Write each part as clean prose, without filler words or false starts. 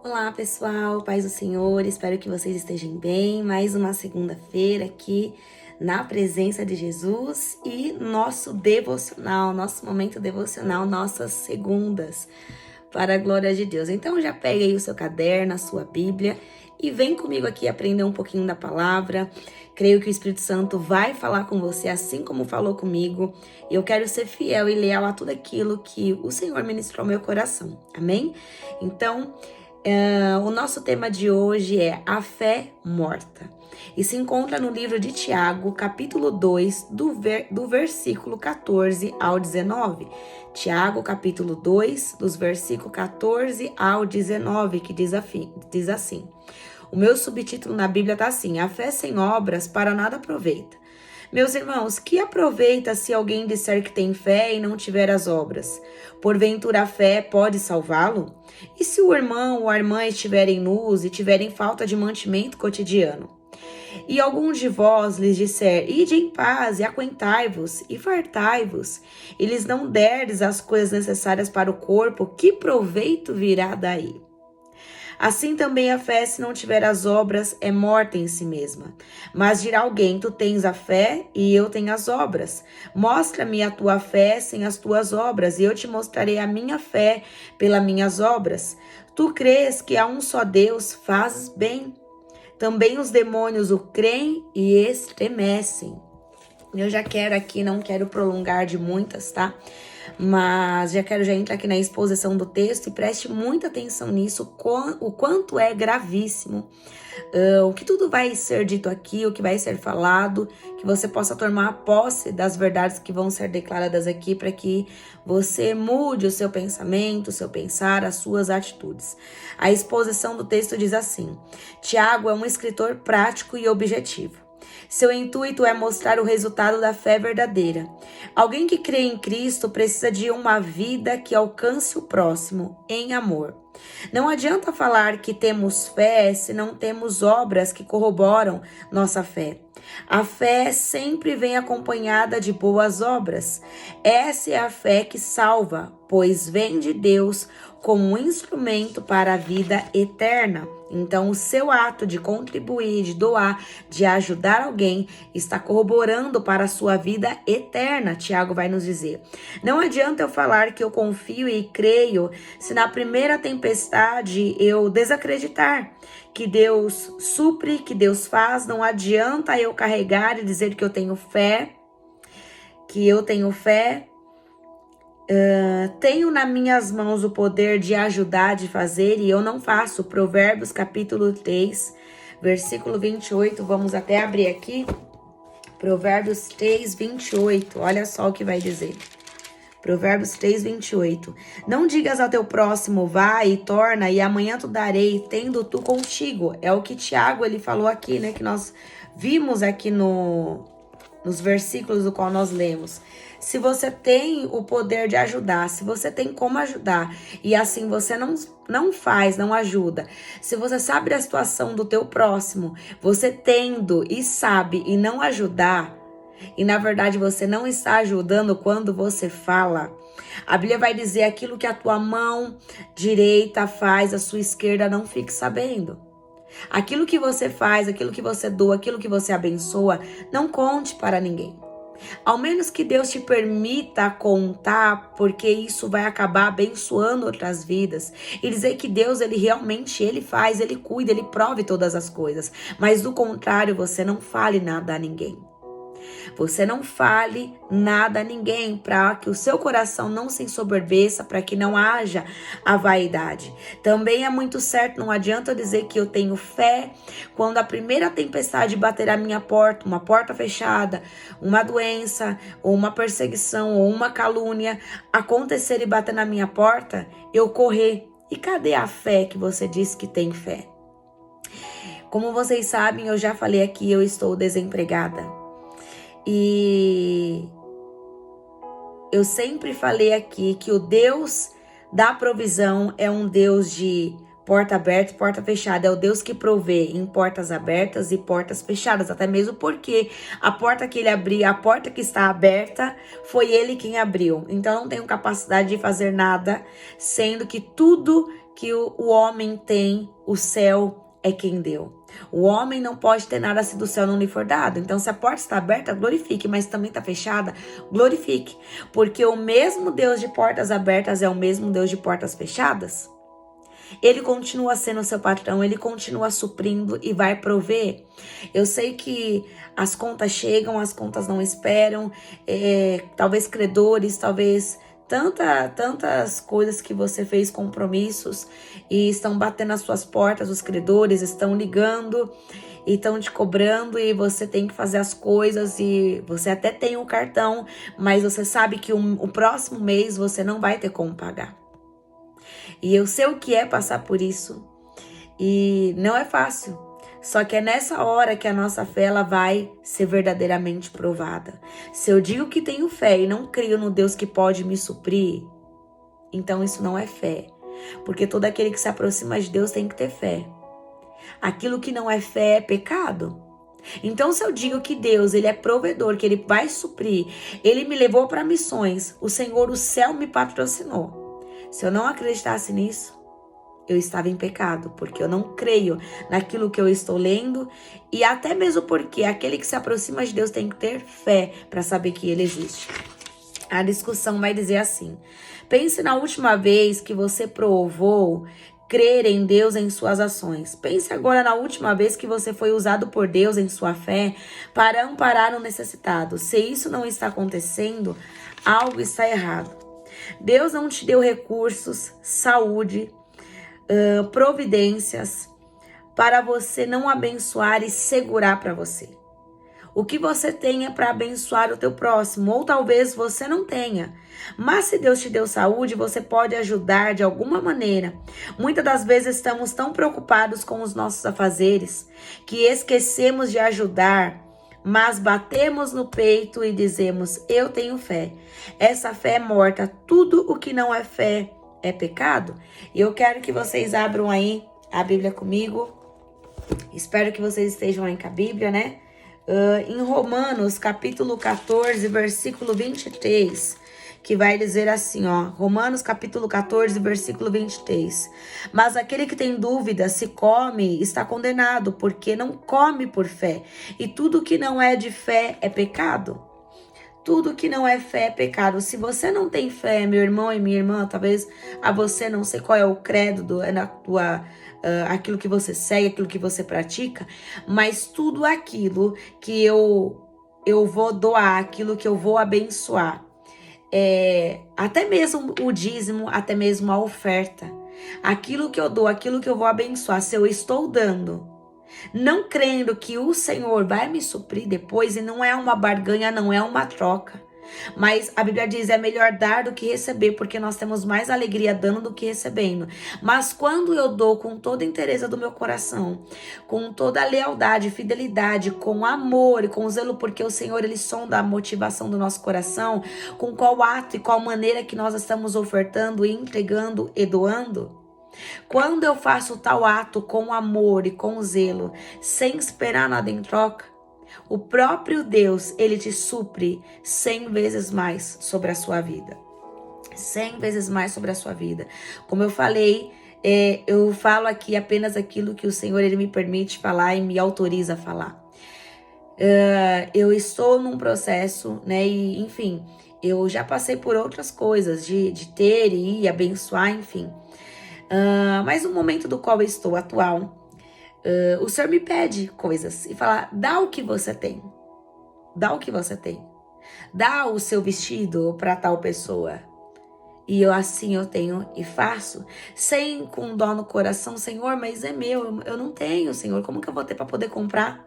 Olá pessoal, paz do Senhor, espero que vocês estejam bem. Mais uma segunda-feira aqui na presença de Jesus e nosso devocional, nosso momento devocional, nossas segundas, para a glória de Deus. Então já pega aí o seu caderno, a sua Bíblia e vem comigo aqui aprender um pouquinho da palavra. Creio que o Espírito Santo vai falar com você assim como falou comigo. E eu quero ser fiel e leal a tudo aquilo que o Senhor ministrou ao meu coração. Amém? Então, o nosso tema de hoje é a fé morta e se encontra no livro de Tiago, capítulo 2, do versículo 14 ao 19. Tiago, capítulo 2, dos versículos 14 ao 19, que diz assim. O meu subtítulo na Bíblia está assim: a fé sem obras para nada aproveita. Meus irmãos, que aproveita se alguém disser que tem fé e não tiver as obras? Porventura a fé pode salvá-lo? E se o irmão ou a irmã estiverem nus e tiverem falta de mantimento cotidiano? E algum de vós lhes disser, ide em paz e aquentai-vos e fartai-vos, e lhes não derdes as coisas necessárias para o corpo, que proveito virá daí? Assim também a fé, se não tiver as obras, é morta em si mesma. Mas dirá alguém, tu tens a fé e eu tenho as obras. Mostra-me a tua fé sem as tuas obras, e eu te mostrarei a minha fé pelas minhas obras. Tu crês que há um só Deus, fazes bem. Também os demônios o creem e estremecem. Eu já quero aqui, não quero prolongar de muitas, tá? Mas já entrar aqui na exposição do texto e preste muita atenção nisso, o quanto é gravíssimo. O que tudo vai ser dito aqui, o que vai ser falado, que você possa tomar posse das verdades que vão ser declaradas aqui para que você mude o seu pensamento, o seu pensar, as suas atitudes. A exposição do texto diz assim: Tiago é um escritor prático e objetivo. Seu intuito é mostrar o resultado da fé verdadeira. Alguém que crê em Cristo precisa de uma vida que alcance o próximo em amor. Não adianta falar que temos fé se não temos obras que corroboram nossa fé. A fé sempre vem acompanhada de boas obras. Essa é a fé que salva, pois vem de Deus como um instrumento para a vida eterna. Então, o seu ato de contribuir, de doar, de ajudar alguém, está corroborando para a sua vida eterna, Tiago vai nos dizer. Não adianta eu falar que eu confio e creio, se na primeira tempestade eu desacreditar que Deus supre, que Deus faz. Não adianta eu carregar e dizer que eu tenho fé, tenho nas minhas mãos o poder de ajudar, de fazer, e eu não faço. Provérbios capítulo 3, versículo 28, vamos até abrir aqui. Provérbios 3, 28, olha só o que vai dizer. Provérbios 3, 28. Não digas ao teu próximo, vai e torna, e amanhã tu darei, tendo tu contigo. É o que Tiago ele falou aqui, né? Que nós vimos aqui nos versículos do qual nós lemos. Se você tem o poder de ajudar, se você tem como ajudar, e assim você não faz, não ajuda, se você sabe a situação do teu próximo, você tendo e sabe e não ajudar, e na verdade você não está ajudando quando você fala, a Bíblia vai dizer: aquilo que a tua mão direita faz, a sua esquerda não fique sabendo. Aquilo que você faz, aquilo que você doa, aquilo que você abençoa, não conte para ninguém. Ao menos que Deus te permita contar, porque isso vai acabar abençoando outras vidas. E dizer que Deus, ele realmente, ele faz, ele cuida, ele prove todas as coisas. Mas do contrário, você não fale nada a ninguém. Você não fale nada a ninguém, para que o seu coração não se ensoberbeça, para que não haja a vaidade. Também é muito certo, não adianta eu dizer que eu tenho fé quando a primeira tempestade bater à minha porta, uma porta fechada, uma doença, ou uma perseguição, ou uma calúnia acontecer e bater na minha porta, eu correr. E cadê a fé que você disse que tem fé? Como vocês sabem, eu já falei aqui, eu estou desempregada. E eu sempre falei aqui que o Deus da provisão é um Deus de porta aberta e porta fechada. É o Deus que provê em portas abertas e portas fechadas. Até mesmo porque a porta que ele abriu, a porta que está aberta, foi ele quem abriu. Então eu não tenho capacidade de fazer nada, sendo que tudo que o homem tem, o céu é quem deu. O homem não pode ter nada se do céu não lhe for dado. Então, se a porta está aberta, glorifique, mas também está fechada, glorifique. Porque o mesmo Deus de portas abertas é o mesmo Deus de portas fechadas. Ele continua sendo seu patrão, ele continua suprindo e vai prover. Eu sei que as contas chegam, as contas não esperam, talvez credores, talvez tantas coisas que você fez, compromissos, e estão batendo as suas portas, os credores estão ligando e estão te cobrando, e você tem que fazer as coisas, e você até tem o cartão, mas você sabe que o próximo mês você não vai ter como pagar. E eu sei o que é passar por isso. E não é fácil. Só que é nessa hora que a nossa fé ela vai ser verdadeiramente provada. Se eu digo que tenho fé e não creio no Deus que pode me suprir, então isso não é fé. Porque todo aquele que se aproxima de Deus tem que ter fé. Aquilo que não é fé é pecado. Então, se eu digo que Deus, ele é provedor, que ele vai suprir, ele me levou para missões, o Senhor, o céu me patrocinou. Se eu não acreditasse nisso, eu estava em pecado, porque eu não creio naquilo que eu estou lendo, e até mesmo porque aquele que se aproxima de Deus tem que ter fé para saber que ele existe. A discussão vai dizer assim: pense na última vez que você provou crer em Deus em suas ações. Pense agora na última vez que você foi usado por Deus em sua fé para amparar o necessitado. Se isso não está acontecendo, algo está errado. Deus não te deu recursos, saúde, providências para você não abençoar e segurar para você. O que você tem é para abençoar o teu próximo, ou talvez você não tenha. Mas se Deus te deu saúde, você pode ajudar de alguma maneira. Muitas das vezes estamos tão preocupados com os nossos afazeres que esquecemos de ajudar, mas batemos no peito e dizemos: eu tenho fé. Essa fé é morta. Tudo o que não é fé é pecado. E eu quero que vocês abram aí a Bíblia comigo. Espero que vocês estejam aí com a Bíblia, né? Em Romanos, capítulo 14, versículo 23, que vai dizer assim, ó. Romanos, capítulo 14, versículo 23. Mas aquele que tem dúvida, se come, está condenado, porque não come por fé. E tudo que não é de fé é pecado. Tudo que não é fé é pecado. Se você não tem fé, meu irmão e minha irmã, talvez a você, não sei qual é o credo, na tua... aquilo que você segue, aquilo que você pratica, mas tudo aquilo que eu vou doar, aquilo que eu vou abençoar, até mesmo o dízimo, até mesmo a oferta, aquilo que eu dou, aquilo que eu vou abençoar, se eu estou dando, não crendo que o Senhor vai me suprir depois, e não é uma barganha, não é uma troca. Mas a Bíblia diz: é melhor dar do que receber, porque nós temos mais alegria dando do que recebendo. Mas quando eu dou com toda a interesse do meu coração, com toda a lealdade, fidelidade, com amor e com zelo, porque o Senhor, ele sonda a motivação do nosso coração, com qual ato e qual maneira que nós estamos ofertando, entregando e doando. Quando eu faço tal ato com amor e com zelo, sem esperar nada em troca, o próprio Deus, ele te supre 100 vezes mais sobre a sua vida. 100 vezes mais sobre a sua vida. Como eu falei, eu falo aqui apenas aquilo que o Senhor, ele me permite falar e me autoriza a falar. Eu estou num processo, né, e enfim, eu já passei por outras coisas, de ter e ir, abençoar, enfim. Mas no momento do qual eu estou atual, o Senhor me pede coisas e fala: dá o que você tem. Dá o que você tem. Dá o seu vestido para tal pessoa. E eu tenho e faço, sem com dó no coração: Senhor, mas é meu, eu não tenho, Senhor, como que eu vou ter para poder comprar?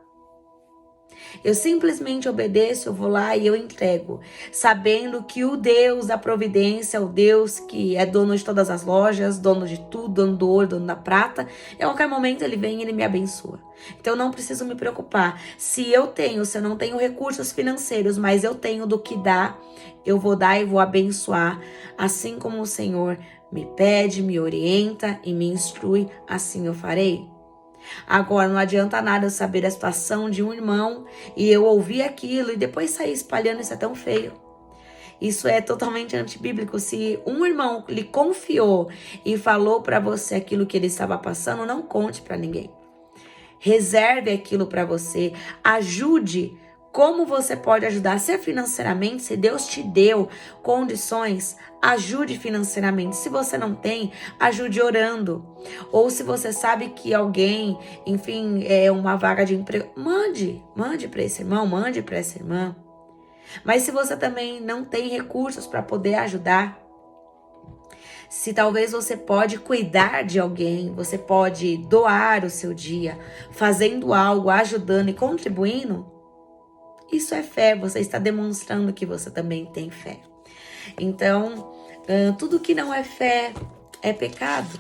Eu simplesmente obedeço, eu vou lá e eu entrego, sabendo que o Deus da providência, o Deus que é dono de todas as lojas, dono de tudo, dono do ouro, dono da prata, em qualquer momento ele vem e ele me abençoa. Então eu não preciso me preocupar. Se eu não tenho recursos financeiros, mas eu tenho do que dar, eu vou dar e vou abençoar, assim como o Senhor me pede, me orienta e me instrui, assim eu farei. Agora, não adianta nada eu saber a situação de um irmão e eu ouvir aquilo e depois sair espalhando, isso é tão feio. Isso é totalmente antibíblico. Se um irmão lhe confiou e falou para você aquilo que ele estava passando, não conte para ninguém. Reserve aquilo para você. Ajude. Como você pode ajudar? Se é financeiramente, se Deus te deu condições, ajude financeiramente. Se você não tem, ajude orando. Ou se você sabe que alguém, enfim, é uma vaga de emprego, mande para esse irmão, mande para essa irmã. Mas se você também não tem recursos para poder ajudar, se talvez você pode cuidar de alguém, você pode doar o seu dia, fazendo algo, ajudando e contribuindo, isso é fé, você está demonstrando que você também tem fé. Então, tudo que não é fé é pecado.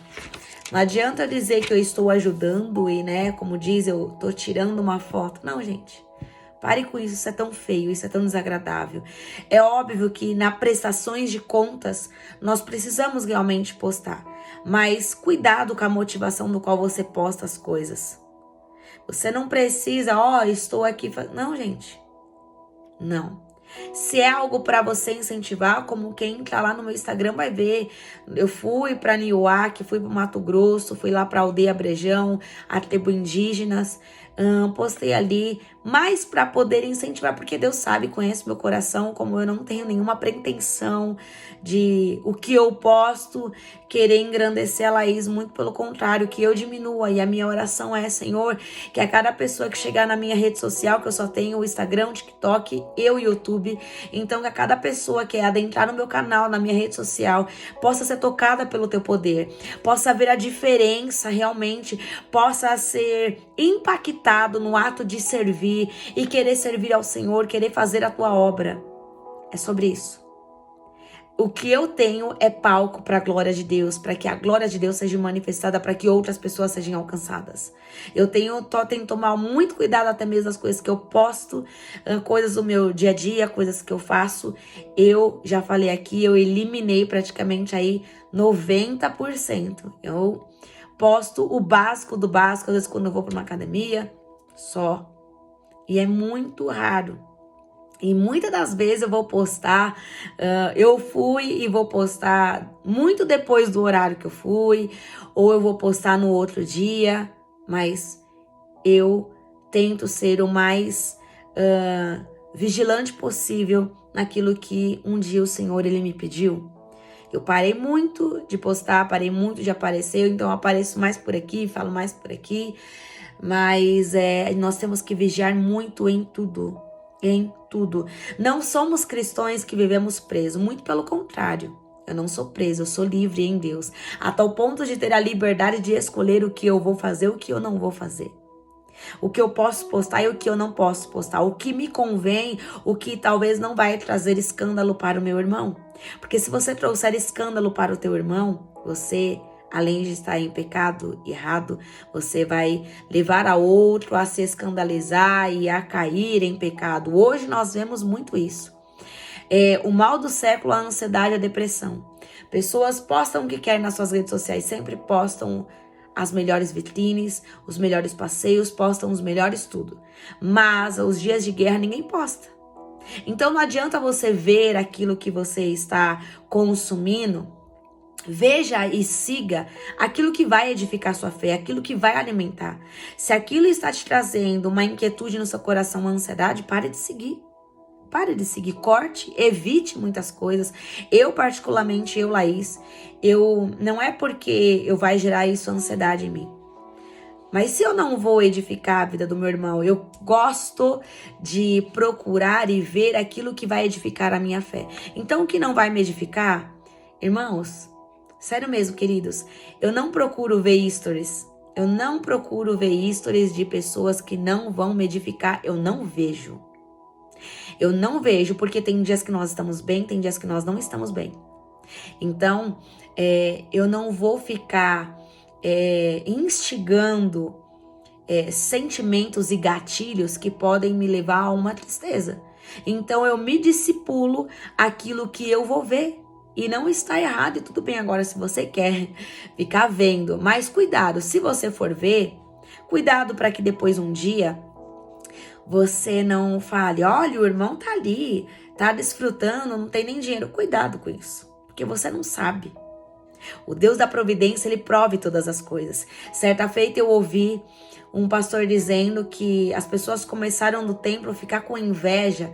Não adianta dizer que eu estou ajudando e, né, como diz, eu estou tirando uma foto. Não, gente. Pare com isso, isso é tão feio, isso é tão desagradável. É óbvio que na prestações de contas nós precisamos realmente postar, mas cuidado com a motivação no qual você posta as coisas. Você não precisa, estou aqui. Não, gente. Não. Se é algo para você incentivar, como quem entrar lá no meu Instagram vai ver. Eu fui para Niuaque, fui para Mato Grosso, fui lá para Aldeia Brejão, a tribo indígenas. Postei ali, mais para poder incentivar, porque Deus sabe, conhece meu coração, como eu não tenho nenhuma pretensão de o que eu posto querer engrandecer a Laís, muito pelo contrário, que eu diminua. E a minha oração é, Senhor, que a cada pessoa que chegar na minha rede social, que eu só tenho o Instagram, o TikTok e o YouTube, então que a cada pessoa que adentrar no meu canal, na minha rede social, possa ser tocada pelo teu poder, possa ver a diferença realmente, possa ser impactado no ato de servir e querer servir ao Senhor, querer fazer a tua obra. É sobre isso. O que eu tenho é palco para a glória de Deus, para que a glória de Deus seja manifestada, para que outras pessoas sejam alcançadas. Eu tenho que tomar muito cuidado até mesmo das coisas que eu posto, coisas do meu dia a dia, coisas que eu faço. Eu já falei aqui, eu eliminei praticamente aí 90%. Eu posto o básico do básico, às vezes quando eu vou para uma academia, só. E é muito raro. E muitas das vezes eu vou postar, eu fui e vou postar muito depois do horário que eu fui, ou eu vou postar no outro dia, mas eu tento ser o mais vigilante possível naquilo que um dia o Senhor ele me pediu. Eu parei muito de postar, parei muito de aparecer, então eu apareço mais por aqui, falo mais por aqui, mas nós temos que vigiar muito em tudo. Em tudo. Não somos cristãos que vivemos presos, muito pelo contrário. Eu não sou preso, eu sou livre em Deus, a tal ponto de ter a liberdade de escolher o que eu vou fazer, o que eu não vou fazer. O que eu posso postar e o que eu não posso postar. O que me convém, o que talvez não vai trazer escândalo para o meu irmão. Porque se você trouxer escândalo para o teu irmão, você, além de estar em pecado errado, você vai levar a outro a se escandalizar e a cair em pecado. Hoje nós vemos muito isso. O mal do século, a ansiedade, a depressão. Pessoas postam o que querem nas suas redes sociais, sempre postam as melhores vitrines, os melhores passeios, postam os melhores tudo. Mas os dias de guerra ninguém posta. Então não adianta você ver aquilo que você está consumindo. Veja e siga aquilo que vai edificar sua fé, aquilo que vai alimentar. Se aquilo está te trazendo uma inquietude no seu coração, uma ansiedade, pare de seguir. Pare de seguir, corte, evite muitas coisas. Eu, particularmente, Laís, não é porque eu vai gerar isso ansiedade em mim. Mas se eu não vou edificar a vida do meu irmão, eu gosto de procurar e ver aquilo que vai edificar a minha fé. Então, o que não vai me edificar, irmãos, sério mesmo, queridos, eu não procuro ver stories. Eu não procuro ver stories de pessoas que não vão me edificar. Eu não vejo. Eu não vejo, porque tem dias que nós estamos bem, tem dias que nós não estamos bem. Então, eu não vou ficar instigando sentimentos e gatilhos que podem me levar a uma tristeza. Então, eu me discipulo aquilo que eu vou ver. E não está errado, e tudo bem agora se você quer ficar vendo. Mas cuidado, se você for ver, cuidado para que depois um dia você não fale, olha, o irmão tá ali, tá desfrutando, não tem nem dinheiro. Cuidado com isso, porque você não sabe. O Deus da providência, ele prove todas as coisas. Certa feita eu ouvi um pastor dizendo que as pessoas começaram no templo a ficar com inveja,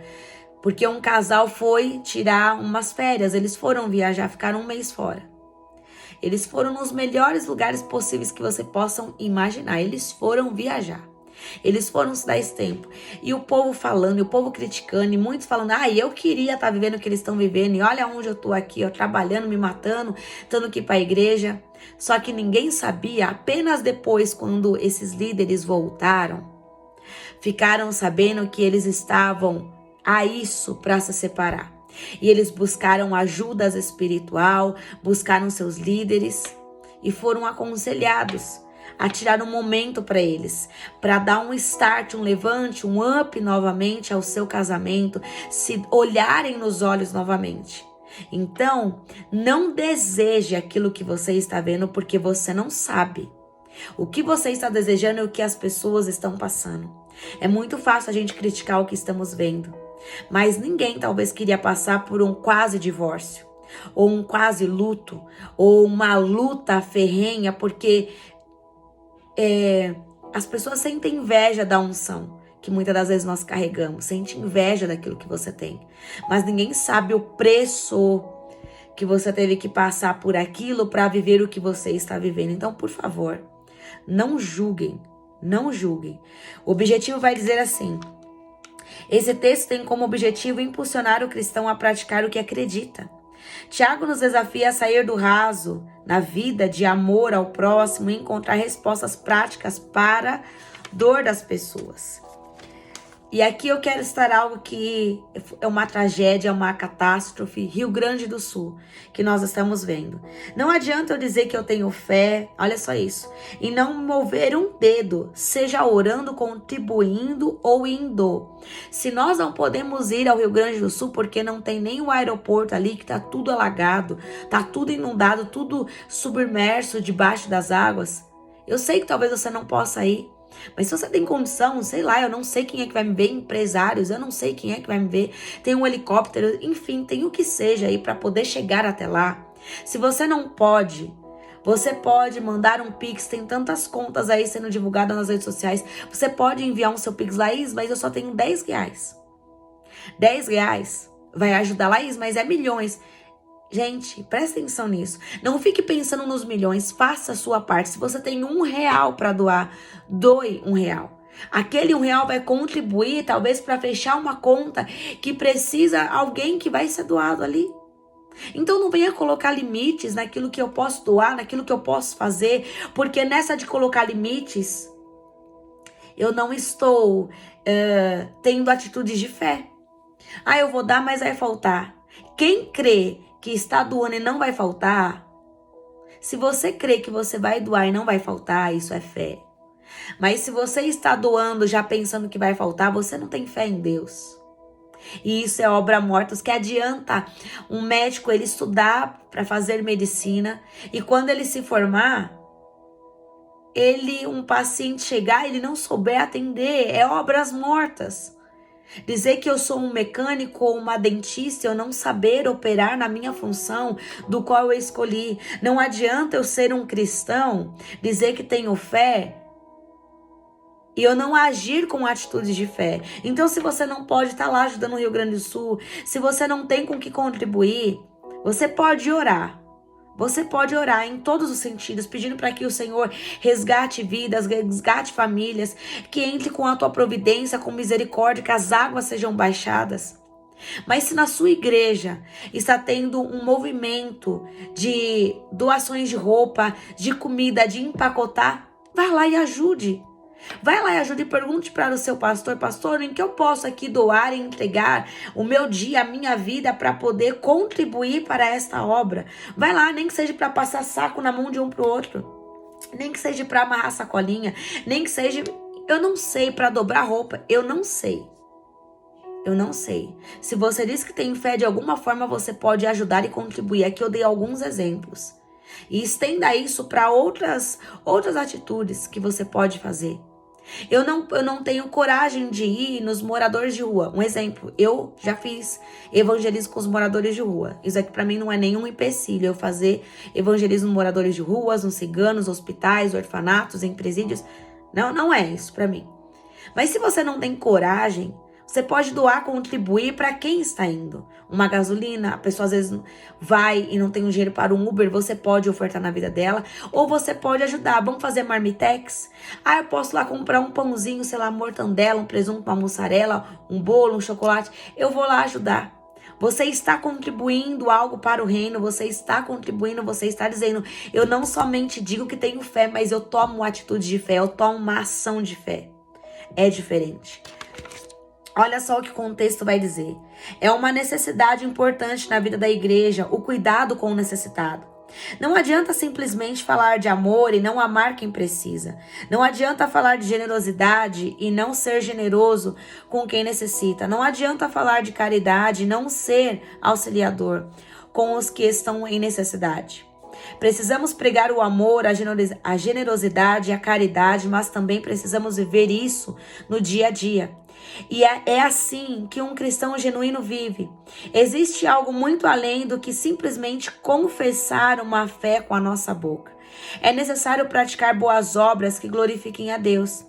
porque um casal foi tirar umas férias, eles foram viajar, ficaram um mês fora. Eles foram nos melhores lugares possíveis que você possam imaginar, eles foram viajar. Eles foram se dar esse tempo. E o povo falando, e o povo criticando, e muitos falando, eu queria estar vivendo o que eles estão vivendo, e olha onde eu tô aqui, ó, trabalhando, me matando, tendo que ir para a igreja. Só que ninguém sabia, apenas depois, quando esses líderes voltaram, ficaram sabendo que eles estavam a isso para se separar. E eles buscaram ajuda espiritual, buscaram seus líderes e foram aconselhados a tirar um momento para eles, para dar um start, um levante, um up novamente ao seu casamento, se olharem nos olhos novamente. Então, não deseje aquilo que você está vendo, porque você não sabe. O que você está desejando é o que as pessoas estão passando. É muito fácil a gente criticar o que estamos vendo, mas ninguém talvez queria passar por um quase divórcio, ou um quase luto, ou uma luta ferrenha, porque as pessoas sentem inveja da unção que muitas das vezes nós carregamos, sentem inveja daquilo que você tem, mas ninguém sabe o preço que você teve que passar por aquilo para viver o que você está vivendo. Então, por favor, não julguem, não julguem. O objetivo vai dizer assim: esse texto tem como objetivo impulsionar o cristão a praticar o que acredita. Tiago nos desafia a sair do raso na vida de amor ao próximo e encontrar respostas práticas para a dor das pessoas. E aqui eu quero citar algo que é uma tragédia, uma catástrofe, Rio Grande do Sul, que nós estamos vendo. Não adianta eu dizer que eu tenho fé, olha só isso, e não mover um dedo, seja orando, contribuindo ou indo. Se nós não podemos ir ao Rio Grande do Sul porque não tem nem o aeroporto ali, que tá tudo alagado, tá tudo inundado, tudo submerso debaixo das águas, eu sei que talvez você não possa ir. Mas se você tem condição, sei lá, eu não sei quem é que vai me ver, empresários, eu não sei quem é que vai me ver, tem um helicóptero, enfim, tem o que seja aí para poder chegar até lá. Se você não pode, você pode mandar um Pix, tem tantas contas aí sendo divulgadas nas redes sociais, você pode enviar um seu Pix, Laís, mas eu só tenho R$10. R$10 vai ajudar, Laís, mas é milhões. Gente, presta atenção nisso. Não fique pensando nos milhões, faça a sua parte. Se você tem R$1 para doar, doe R$1. Aquele R$1 vai contribuir, talvez, para fechar uma conta que precisa alguém que vai ser doado ali. Então não venha colocar limites naquilo que eu posso doar, naquilo que eu posso fazer, porque nessa de colocar limites, eu não estou tendo atitudes de fé. Eu vou dar, mas vai faltar. Quem crê que está doando e não vai faltar, se você crê que você vai doar e não vai faltar, isso é fé. Mas se você está doando já pensando que vai faltar, você não tem fé em Deus. E isso é obra morta. Que adianta um médico ele estudar para fazer medicina e quando ele se formar, um paciente chegar e ele não souber atender, é obras mortas. Dizer que eu sou um mecânico ou uma dentista, eu não saber operar na minha função do qual eu escolhi. Não adianta eu ser um cristão, dizer que tenho fé e eu não agir com atitudes de fé. Então, se você não pode estar lá ajudando o Rio Grande do Sul, se você não tem com que contribuir, você pode orar. Você pode orar em todos os sentidos, pedindo para que o Senhor resgate vidas, resgate famílias, que entre com a tua providência, com misericórdia, que as águas sejam baixadas. Mas se na sua igreja está tendo um movimento de doações de roupa, de comida, de empacotar, vá lá e ajude. Vai lá e ajude e pergunte para o seu pastor, pastor, em que eu posso aqui doar e entregar o meu dia, a minha vida para poder contribuir para esta obra. Vai lá, nem que seja para passar saco na mão de um para o outro, nem que seja para amarrar sacolinha, nem que seja, eu não sei, para dobrar roupa, eu não sei. Eu não sei. Se você diz que tem fé, de alguma forma você pode ajudar e contribuir. Aqui eu dei alguns exemplos. E estenda isso para outras atitudes que você pode fazer. Eu não tenho coragem de ir nos moradores de rua. Um exemplo, eu já fiz evangelismo com os moradores de rua. Isso aqui pra mim não é nenhum empecilho. Eu fazer evangelismo nos moradores de ruas, nos ciganos, hospitais, orfanatos, em presídios. Não é isso pra mim. Mas se você não tem coragem, você pode doar, contribuir para quem está indo. Uma gasolina, a pessoa às vezes vai e não tem um dinheiro para um Uber, você pode ofertar na vida dela. Ou você pode ajudar. Vamos fazer marmitex? Ah, eu posso lá comprar um pãozinho, sei lá, mortandela, um presunto, uma mussarela, um bolo, um chocolate. Eu vou lá ajudar. Você está contribuindo algo para o reino, você está contribuindo, você está dizendo, eu não somente digo que tenho fé, mas eu tomo uma atitude de fé, eu tomo uma ação de fé. É diferente. Olha só o que o contexto vai dizer. É uma necessidade importante na vida da igreja, o cuidado com o necessitado. Não adianta simplesmente falar de amor e não amar quem precisa. Não adianta falar de generosidade e não ser generoso com quem necessita. Não adianta falar de caridade e não ser auxiliador com os que estão em necessidade. Precisamos pregar o amor, a generosidade e a caridade, mas também precisamos viver isso no dia a dia. E é assim que um cristão genuíno vive. Existe algo muito além do que simplesmente confessar uma fé com a nossa boca. É necessário praticar boas obras que glorifiquem a Deus.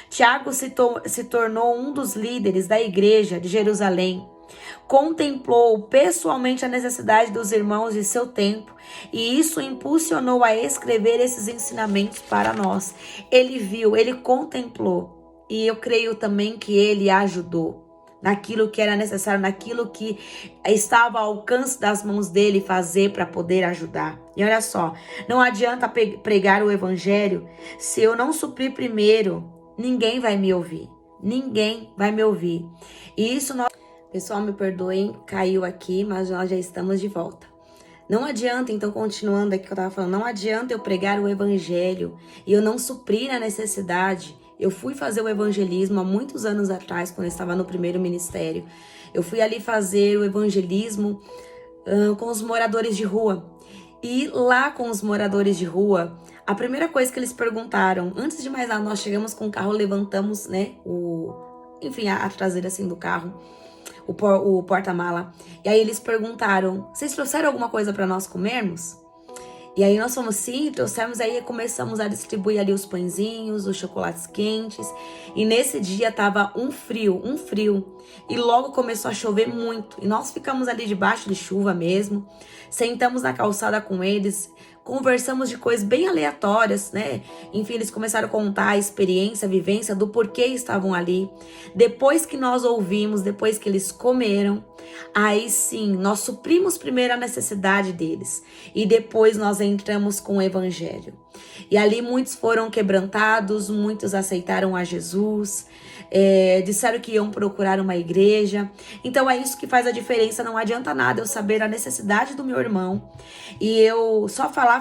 Tiago se tornou um dos líderes da igreja de Jerusalém. Contemplou pessoalmente a necessidade dos irmãos de seu tempo e isso impulsionou a escrever esses ensinamentos para nós. Ele viu, ele contemplou e eu creio também que ele ajudou naquilo que era necessário, naquilo que estava ao alcance das mãos dele fazer para poder ajudar. E olha só, não adianta pregar o evangelho se eu não suprir primeiro, ninguém vai me ouvir. Ninguém vai me ouvir. E isso nós... Pessoal, me perdoem, caiu aqui, mas nós já estamos de volta. Não adianta, então, continuando aqui que eu estava falando, não adianta eu pregar o evangelho e eu não suprir a necessidade. Eu fui fazer o evangelismo há muitos anos atrás, quando eu estava no primeiro ministério. Eu fui ali fazer o evangelismo com os moradores de rua. E lá com os moradores de rua, a primeira coisa que eles perguntaram, antes de mais nada, nós chegamos com o carro, levantamos, né, a traseira assim do carro. O porta-mala. E aí eles perguntaram, vocês trouxeram alguma coisa para nós comermos? E aí nós fomos, sim, trouxemos. Aí começamos a distribuir ali os pãezinhos, os chocolates quentes. E nesse dia tava um frio. E logo começou a chover muito. E nós ficamos ali debaixo de chuva mesmo. Sentamos na calçada com eles. Conversamos de coisas bem aleatórias, né? Enfim, eles começaram a contar a experiência, a vivência do porquê estavam ali. Depois que nós ouvimos, depois que eles comeram, aí sim, nós suprimos primeiro a necessidade deles. E depois nós entramos com o evangelho. E ali muitos foram quebrantados, muitos aceitaram a Jesus, disseram que iam procurar uma igreja. Então é isso que faz a diferença. Não adianta nada eu saber a necessidade do meu irmão e eu só falar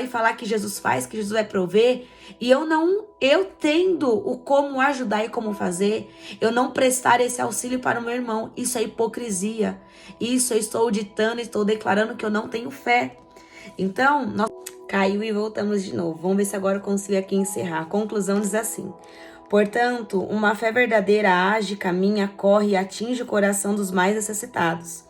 e falar que Jesus faz, que Jesus vai prover, e eu tendo o como ajudar e como fazer, eu não prestar esse auxílio para o meu irmão. Isso é hipocrisia. Isso eu estou ditando, estou declarando que eu não tenho fé. Então, nós caiu e voltamos de novo. Vamos ver se agora eu consigo aqui encerrar. A conclusão diz assim: portanto, uma fé verdadeira age, caminha, corre e atinge o coração dos mais necessitados.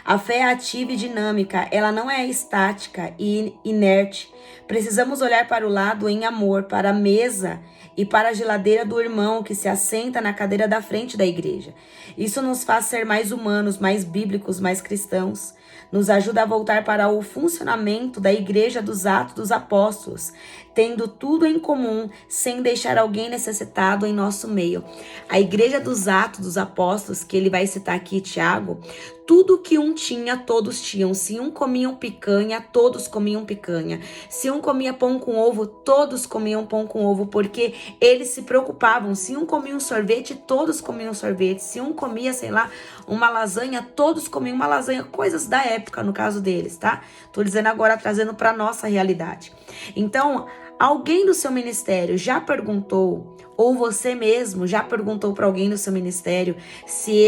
A fé é ativa e dinâmica, ela não é estática e inerte. Precisamos olhar para o lado em amor, para a mesa e para a geladeira do irmão que se assenta na cadeira da frente da igreja. Isso nos faz ser mais humanos, mais bíblicos, mais cristãos. Nos ajuda a voltar para o funcionamento da igreja dos Atos dos Apóstolos, tendo tudo em comum, sem deixar alguém necessitado em nosso meio. A igreja dos Atos dos Apóstolos, que ele vai citar aqui, Tiago, tudo que um tinha, todos tinham. Se um comia picanha, todos comiam picanha. Se um comia pão com ovo, todos comiam pão com ovo, porque eles se preocupavam. Se um comia um sorvete, todos comiam sorvete. Se um comia, sei lá, uma lasanha, todos comiam uma lasanha. Coisas da época, no caso deles, tá? Tô dizendo agora, trazendo para nossa realidade. Então, alguém do seu ministério já perguntou, ou você mesmo já perguntou para alguém do seu ministério se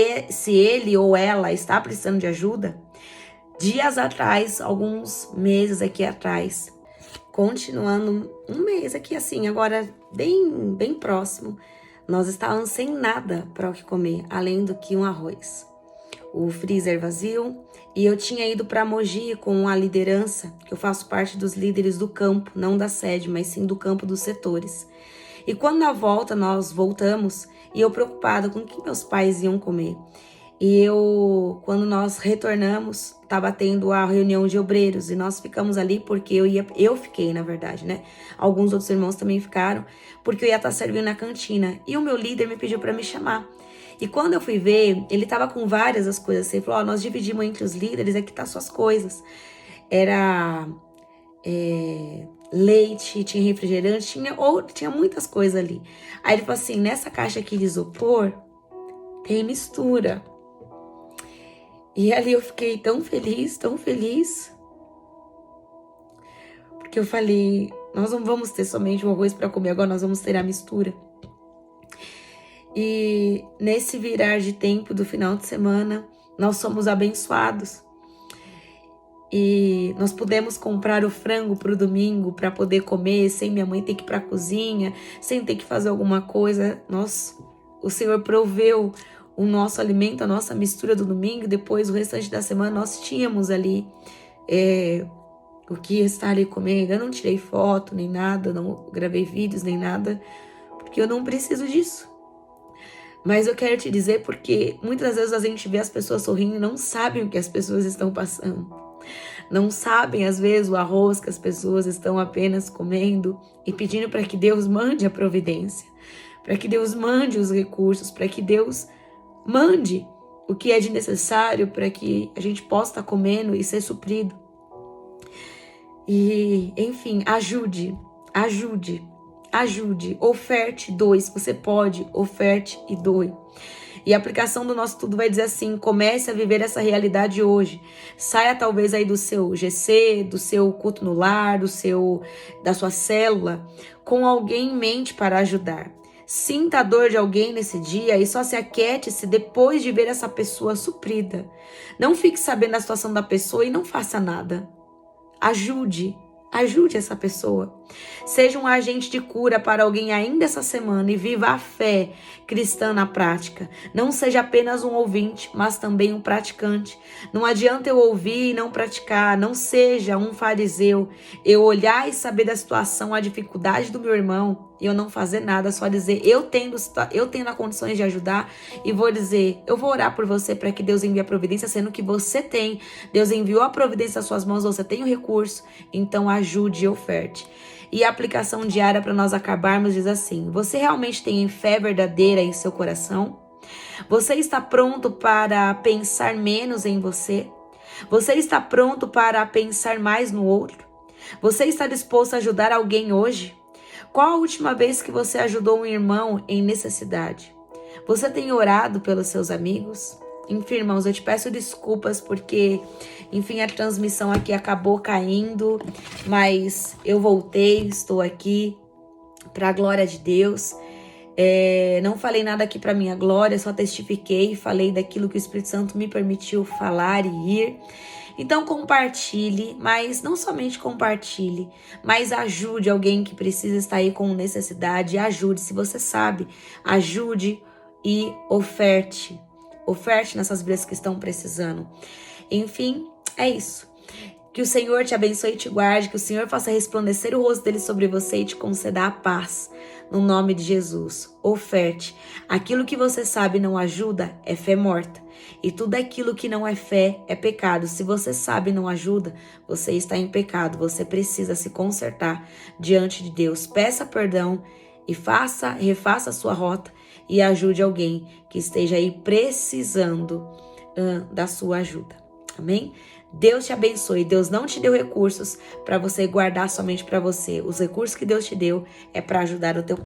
ele ou ela está precisando de ajuda? Dias atrás, alguns meses aqui atrás, continuando um mês aqui assim, agora bem próximo, nós estávamos sem nada para o que comer, além do que um arroz. O freezer vazio, e eu tinha ido para Mogi com a liderança, que eu faço parte dos líderes do campo, não da sede, mas sim do campo dos setores. E quando na volta nós voltamos, e eu preocupada com o que meus pais iam comer. E quando nós retornamos, estava tendo a reunião de obreiros e nós ficamos ali porque eu fiquei, na verdade, né? Alguns outros irmãos também ficaram, porque eu ia estar servindo na cantina. E o meu líder me pediu para me chamar. E quando eu fui ver, ele estava com várias as coisas assim. Ele falou, nós dividimos entre os líderes, aqui tá suas coisas. Era leite, tinha refrigerante, tinha muitas coisas ali. Aí ele falou assim, nessa caixa aqui de isopor, tem mistura. E ali eu fiquei tão feliz, porque eu falei, nós não vamos ter somente o arroz para comer, agora nós vamos ter a mistura. E nesse virar de tempo do final de semana, nós somos abençoados. E nós pudemos comprar o frango para o domingo para poder comer, sem minha mãe ter que ir para a cozinha, sem ter que fazer alguma coisa. O Senhor proveu o nosso alimento, a nossa mistura do domingo. Depois, o restante da semana, nós tínhamos ali o que estar ali comendo. Eu não tirei foto nem nada, não gravei vídeos nem nada, porque eu não preciso disso. Mas eu quero te dizer porque muitas vezes a gente vê as pessoas sorrindo e não sabem o que as pessoas estão passando. Não sabem, às vezes, o arroz que as pessoas estão apenas comendo e pedindo para que Deus mande a providência, para que Deus mande os recursos, para que Deus mande o que é de necessário para que a gente possa estar comendo e ser suprido. E, enfim, ajude, oferte, doe. Se você pode, oferte e doe. E a aplicação do nosso tudo vai dizer assim, comece a viver essa realidade hoje. Saia talvez aí do seu GC, do seu culto no lar, da sua célula, com alguém em mente para ajudar. Sinta a dor de alguém nesse dia e só se aquiete-se depois de ver essa pessoa suprida. Não fique sabendo da situação da pessoa e não faça nada. Ajude essa pessoa. Seja um agente de cura para alguém ainda essa semana e viva a fé cristã na prática. Não seja apenas um ouvinte, mas também um praticante. Não adianta eu ouvir e não praticar. Não seja um fariseu. Eu olhar e saber da situação, a dificuldade do meu irmão e eu não fazer nada, só dizer eu tendo as condições de ajudar e vou dizer, eu vou orar por você para que Deus envie a providência, sendo que você tem. Deus enviou a providência às suas mãos, você tem o recurso, então ajude e oferte. E a aplicação diária para nós acabarmos diz assim, você realmente tem fé verdadeira em seu coração? Você está pronto para pensar menos em você? Você está pronto para pensar mais no outro? Você está disposto a ajudar alguém hoje? Qual a última vez que você ajudou um irmão em necessidade? Você tem orado pelos seus amigos? Enfim, irmãos, eu te peço desculpas porque, enfim, a transmissão aqui acabou caindo, mas eu voltei, estou aqui para a glória de Deus. Não falei nada aqui para minha glória, só testifiquei, falei daquilo que o Espírito Santo me permitiu falar e ir. Então compartilhe, mas não somente compartilhe, mas ajude alguém que precisa estar aí com necessidade, ajude, se você sabe, ajude e oferte nessas vidas que estão precisando. Enfim, é isso. Que o Senhor te abençoe e te guarde, que o Senhor faça resplandecer o rosto dele sobre você e te conceda a paz, no nome de Jesus. Oferte. Aquilo que você sabe não ajuda é fé morta. E tudo aquilo que não é fé é pecado. Se você sabe e não ajuda, você está em pecado. Você precisa se consertar diante de Deus. Peça perdão e refaça a sua rota e ajude alguém que esteja aí precisando da sua ajuda. Amém? Deus te abençoe. Deus não te deu recursos para você guardar somente para você. Os recursos que Deus te deu é para ajudar o teu